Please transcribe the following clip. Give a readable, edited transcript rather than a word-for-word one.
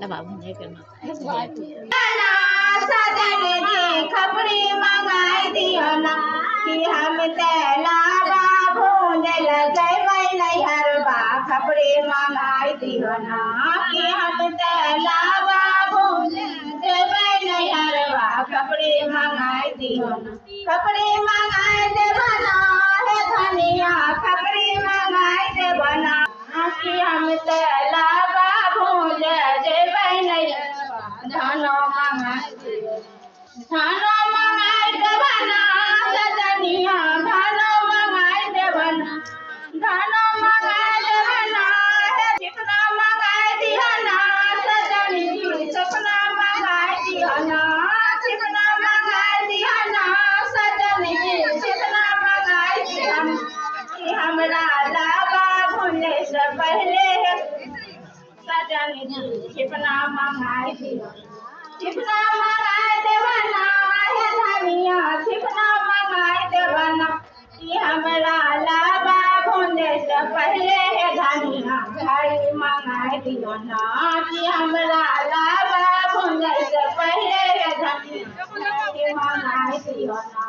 लबा भुने के ना सजन जी खपड़ी मंगाई दियो ना कि हम तेलावा भूंजल जैबै नैहरवा खपड़ी मंगाई दियो ना कि हम तेलावा भूंजल जैबै नैहरवा खपड़ी मंगाई दियो ना खपड़ी मंगाई देबो ना हे धनिया खपड़ी मंगाई देबो ना कि हम तेलावा भूंजल जैबै नैहरवा धानो मंगाई दियो धानो मंगाई देबो ना सजनिया धानो मंगाई देबो ना धानो मंगाई देबो ना हे चिकना मंगाई दियो ना सजनी चिकना मंगाई दियो ना चिकना मंगाई दियो ना सजनी चिकना मंगाई दियो ना कि हमरा लाबा भुने से पहले सजनी चिकना मंगाई दियो चिकना मंगाई देबो ना हे धनिया चिकना मंगाई देबो ना कि हमरा लाबा भुने से पहले हे धनिया घड़ी मंगाई दियो ना कि हमरा लाबा भुने से पहले हे धनिया घड़ी मंगाई दियो ना